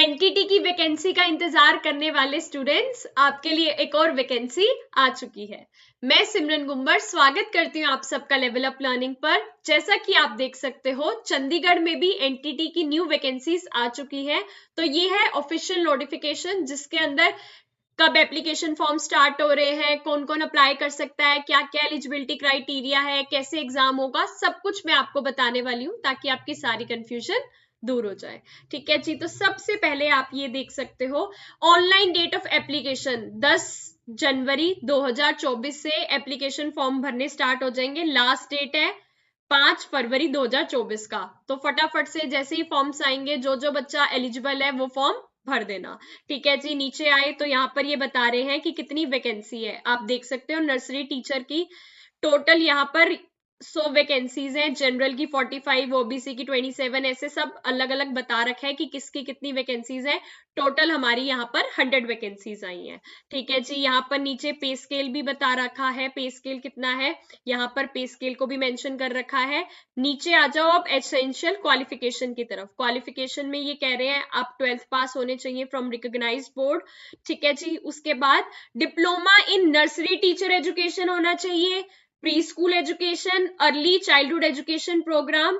Entity की vacancy का इंतजार करने वाले स्टूडेंट्स, आपके लिए एक और वैकेंसी आ चुकी है। मैं सिमरन गुम्बर स्वागत करती हूँ आप सबका लेवल अप लर्निंग पर। जैसा कि आप देख सकते हो, चंडीगढ़ में भी एनटीटी की न्यू वैकेंसीज आ चुकी है। तो ये है ऑफिशियल नोटिफिकेशन, जिसके अंदर कब एप्लीकेशन फॉर्म स्टार्ट हो रहे हैं, कौन कौन अप्लाई कर सकता है, क्या क्या एलिजिबिलिटी क्राइटेरिया है, कैसे एग्जाम होगा, सब कुछ मैं आपको बताने वाली हूँ ताकि आपकी सारी कंफ्यूजन दूर हो जाए। ठीक है जी। तो सबसे पहले आप ये देख सकते हो, ऑनलाइन डेट ऑफ एप्लीकेशन 10 जनवरी 2024 से एप्लीकेशन फॉर्म भरने स्टार्ट हो जाएंगे। लास्ट डेट है 5 फरवरी 2024 का। तो फटाफट से जैसे ही फॉर्म्स आएंगे, जो जो बच्चा एलिजिबल है वो फॉर्म भर देना। ठीक है जी। नीचे आए तो यहाँ पर ये बता रहे हैं कि कितनी वैकेंसी है। आप देख सकते हो नर्सरी टीचर की टोटल यहाँ पर 100 वैकेंसीज हैं, जनरल की 45, ओबीसी की 27, ऐसे सब अलग अलग बता रखा है कि किसकी कितनी वैकेंसीज हैं। टोटल हमारी यहाँ पर 100 वैकेंसीज आई हैं। ठीक है जी। यहाँ पर नीचे पे स्केल भी बता रखा है, पे स्केल कितना है, यहाँ पर पे स्केल को भी मेंशन कर रखा है। नीचे आ जाओ आप एसेंशियल क्वालिफिकेशन की तरफ। क्वालिफिकेशन में ये कह रहे हैं आप 12th पास होने चाहिए फ्रॉम रिकॉग्नाइज्ड बोर्ड। ठीक है जी। उसके बाद diploma in nursery teacher education होना चाहिए, pre school education, early childhood education programme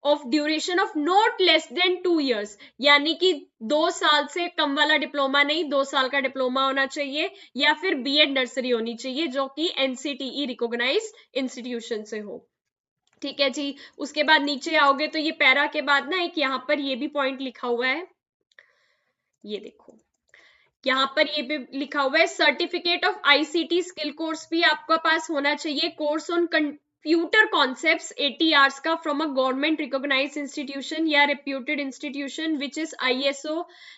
of duration of not less than 2 years, यानी कि 2 साल से कम वाला डिप्लोमा नहीं, 2 साल का डिप्लोमा होना चाहिए, या फिर बीएड नर्सरी होनी चाहिए जो कि एनसीटीई रिकॉग्नाइज्ड इंस्टीट्यूशन से हो। ठीक है जी। उसके बाद नीचे आओगे तो ये पैरा के बाद ना एक यहाँ पर ये भी पॉइंट लिखा हुआ है, ये देखो यहाँ पर ये भी लिखा हुआ है, certificate of ICT skill course भी आपका पास होना चाहिए। Course on computer concepts 80 hours का from a government recognized institution या reputed institution which is ISO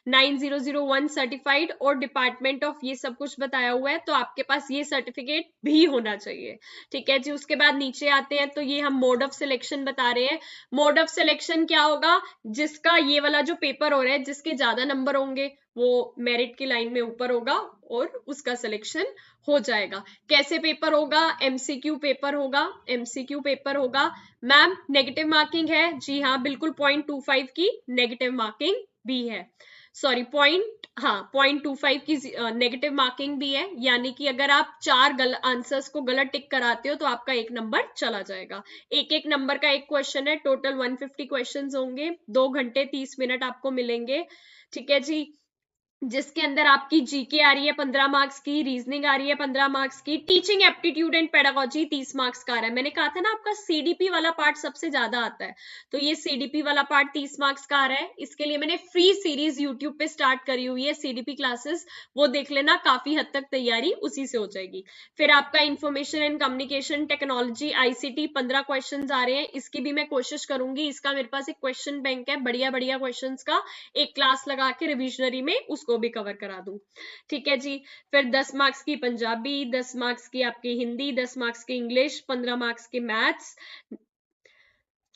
9001 certified और डिपार्टमेंट ऑफ, ये सब कुछ बताया हुआ है। तो आपके पास ये सर्टिफिकेट भी होना चाहिए। ठीक है जी। उसके बाद नीचे आते हैं तो ये हम मोड ऑफ सिलेक्शन बता रहे हैं। मोड ऑफ सिलेक्शन क्या होगा, जिसका ये वाला जो पेपर हो रहा है, जिसके ज्यादा नंबर होंगे वो मेरिट की लाइन में ऊपर होगा और उसका सिलेक्शन हो जाएगा। कैसे पेपर होगा, एमसीक्यू पेपर होगा। एमसीक्यू पेपर होगा मैम, नेगेटिव मार्किंग है? जी हाँ, बिल्कुल 0.25 की नेगेटिव मार्किंग भी है। सॉरी, 0.25 की नेगेटिव मार्किंग भी है, यानी कि अगर आप 4 आंसर्स को गलत टिक कराते हो तो आपका 1 नंबर चला जाएगा। एक नंबर का एक क्वेश्चन है, टोटल 150 क्वेश्चंस होंगे, 2 घंटे 30 मिनट आपको मिलेंगे। ठीक है जी। जिसके अंदर आपकी जीके आ रही है 15 मार्क्स की, रीजनिंग आ रही है 15 मार्क्स की, teaching aptitude and pedagogy 30 marks का आ रहा है। मैंने कहा था ना आपका सीडीपी वाला पार्ट सबसे ज्यादा आता है, तो ये सीडीपी वाला पार्ट 30 मार्क्स का आ रहा है। इसके लिए मैंने फ्री सीरीज यूट्यूब पे स्टार्ट करी हुई है, सीडीपी क्लासेस, वो देख लेना, काफी हद तक तैयारी उसी से हो जाएगी। फिर आपका information and communication technology ICT 15 question आ रहे हैं, इसकी भी मैं कोशिश करूंगी। इसका मेरे पास एक क्वेश्चन बैंक है बढ़िया बढ़िया क्वेश्चन का, एक क्लास लगा के रिविजनरी में उसको भी कवर करा दूं। ठीक है जी। फिर 10 मार्क्स की पंजाबी, 10 मार्क्स की आपकी हिंदी, 10 मार्क्स की इंग्लिश, 15 मार्क्स की मैथ्स,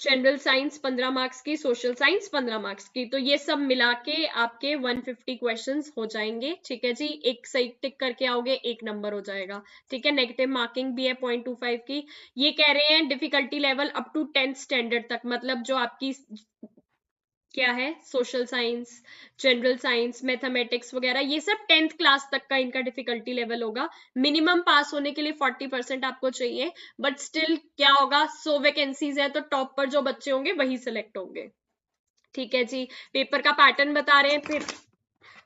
जनरल साइंस 15 मार्क्स की, सोशल साइंस 15 मार्क्स की। तो ये सब मिला के आपके 150 क्वेश्चंस हो जाएंगे। ठीक है जी। एक सही टिक करके आओगे 1 नंबर हो जाएगा। ठीक है। नेगेटिव मार्किंग भी है 0.25 की। ये कह रहे हैं difficulty level up to 10th standard तक, मतलब जो आपकी क्या है, social science, general science, mathematics वगैरह, ये सब 10th क्लास तक का इनका डिफिकल्टी लेवल होगा। मिनिमम पास होने के लिए 40% आपको चाहिए, बट स्टिल क्या होगा, 100 वैकेंसीज है तो टॉप पर जो बच्चे होंगे वही सिलेक्ट होंगे। ठीक है जी। पेपर का पैटर्न बता रहे हैं,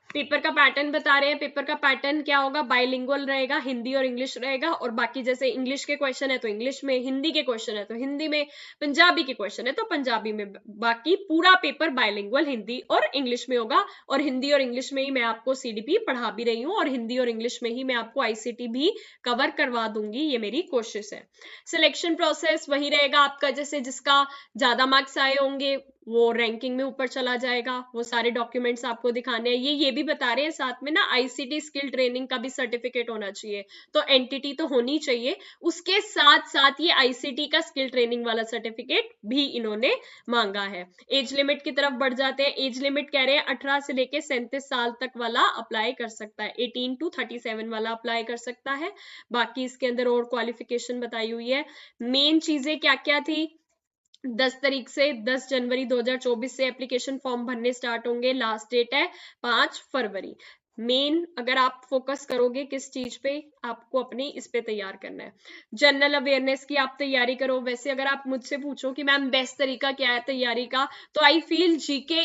पेपर का पैटर्न बता रहे हैं। पेपर का पैटर्न क्या होगा, बाइलिंगुअल रहेगा, हिंदी और इंग्लिश रहेगा, और बाकी जैसे इंग्लिश के क्वेश्चन है तो इंग्लिश में, हिंदी के क्वेश्चन है तो हिंदी में, पंजाबी के क्वेश्चन है तो पंजाबी में। बाकी पूरा पेपर बाइलिंगुअल हिंदी और इंग्लिश में होगा, और हिंदी और इंग्लिश में ही मैं आपको सीडीपी पढ़ा भी रही हूँ, और हिंदी और इंग्लिश में ही मैं आपको आईसीटी भी कवर करवा दूंगी, ये मेरी कोशिश है। सिलेक्शन प्रोसेस वही रहेगा आपका, जैसे जिसका ज्यादा मार्क्स आए होंगे वो रैंकिंग में ऊपर चला जाएगा। वो सारे डॉक्यूमेंट्स आपको दिखाने हैं। ये भी बता रहे हैं साथ में ना, आईसीटी स्किल ट्रेनिंग का भी सर्टिफिकेट होना चाहिए, तो एनटीटी तो होनी चाहिए, उसके साथ साथ ये आईसीटी का स्किल ट्रेनिंग वाला सर्टिफिकेट भी इन्होंने मांगा है। एज लिमिट की तरफ बढ़ जाते हैं। एज लिमिट कह रहे हैं 18 से लेके 37 साल तक वाला अप्लाई कर सकता है, 18 to 37 वाला अप्लाई कर सकता है। बाकी इसके अंदर और क्वालिफिकेशन बताई हुई है। मेन चीजें क्या क्या थी, 10 तारीख से 10 जनवरी 2024 से एप्लीकेशन फॉर्म भरने स्टार्ट होंगे। लास्ट डेट है 5 फरवरी। मेन अगर आप फोकस करोगे किस चीज पे, आपको अपनी इस पे तैयार करना है। जनरल अवेयरनेस की आप तैयारी करो। वैसे अगर आप मुझसे पूछो कि मैम बेस्ट तरीका क्या है तैयारी का, तो आई फील जीके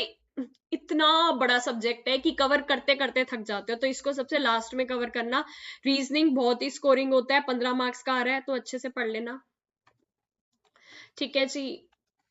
इतना बड़ा सब्जेक्ट है कि कवर करते करते थक जाते हो, तो इसको सबसे लास्ट में कवर करना। रीजनिंग बहुत ही स्कोरिंग होता है, 15 मार्क्स का आ रहा है, तो अच्छे से पढ़ लेना। ठीक है जी,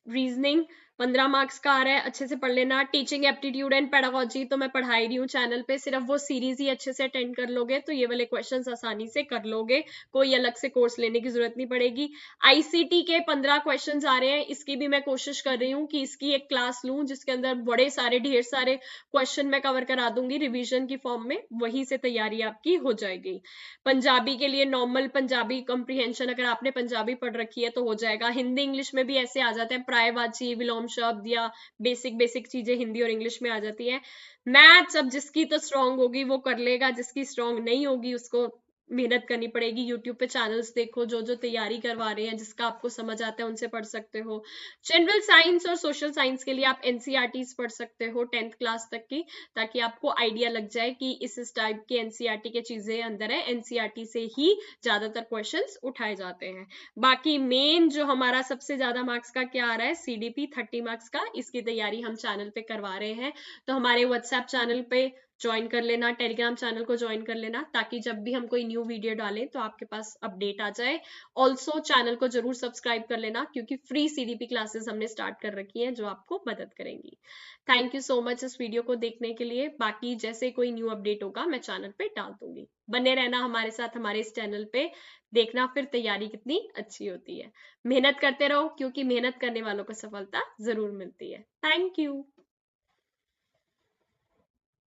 रीजनिंग 15 मार्क्स का आ रहा है, अच्छे से पढ़ लेना। टीचिंग एप्टीट्यूड एंड पेडागोजी तो मैं पढ़ा ही रही हूँ चैनल पे, सिर्फ वो सीरीज ही अच्छे से अटेंड कर लोगे तो ये वाले क्वेश्चंस आसानी से कर लोगे, कोई अलग से कोर्स लेने की जरूरत नहीं पड़ेगी। आईसीटी के 15 क्वेश्चंस आ रहे हैं, इसकी भी मैं कोशिश कर रही हूँ कि इसकी एक क्लास लूं जिसके अंदर बड़े सारे ढेर सारे क्वेश्चन मैं कवर करा दूंगी रिविजन की फॉर्म में, वहीं से तैयारी आपकी हो जाएगी। पंजाबी के लिए नॉर्मल पंजाबी कंप्रीहेंशन, अगर आपने पंजाबी पढ़ रखी है तो हो जाएगा। हिंदी इंग्लिश में भी ऐसे आ जाते हैं, प्रायवाची, विलोम शब्द या बेसिक बेसिक चीजें हिंदी और इंग्लिश में आ जाती है। मैथ्स अब जिसकी तो स्ट्रांग होगी वो कर लेगा, जिसकी स्ट्रांग नहीं होगी उसको मेहनत करनी पड़ेगी। यूट्यूब पे चैनल्स देखो जो जो तैयारी करवा रहे हैं, जिसका आपको समझ आता है उनसे पढ़ सकते हो। जनरल साइंस और सोशल साइंस के लिए आप एनसीईआरटीज पढ़ सकते हो 10th क्लास तक की, ताकि आपको आइडिया लग जाए कि इस टाइप की एनसीईआरटी के चीजें अंदर है, एनसीईआरटी से ही ज्यादातर क्वेश्चंस उठाए जाते हैं। बाकी मेन जो हमारा सबसे ज्यादा मार्क्स का क्या आ रहा है, सीडीपी 30 मार्क्स का, इसकी तैयारी हम चैनल पे करवा रहे हैं। तो हमारे व्हाट्सएप चैनल पे ज्वाइन कर लेना, टेलीग्राम चैनल को ज्वाइन कर लेना, ताकि जब भी हम कोई न्यू वीडियो डालें तो आपके पास अपडेट आ जाए। ऑल्सो चैनल को जरूर सब्सक्राइब कर लेना, क्योंकि फ्री सीडीपी क्लासेस हमने स्टार्ट कर रखी हैं जो आपको मदद करेंगी। थैंक यू सो मच इस वीडियो को देखने के लिए। बाकी जैसे कोई न्यू अपडेट होगा मैं चैनल पे डाल दूंगी, बने रहना हमारे साथ हमारे इस चैनल पे, देखना फिर तैयारी कितनी अच्छी होती है। मेहनत करते रहो, क्योंकि मेहनत करने वालों को सफलता जरूर मिलती है। Thank you.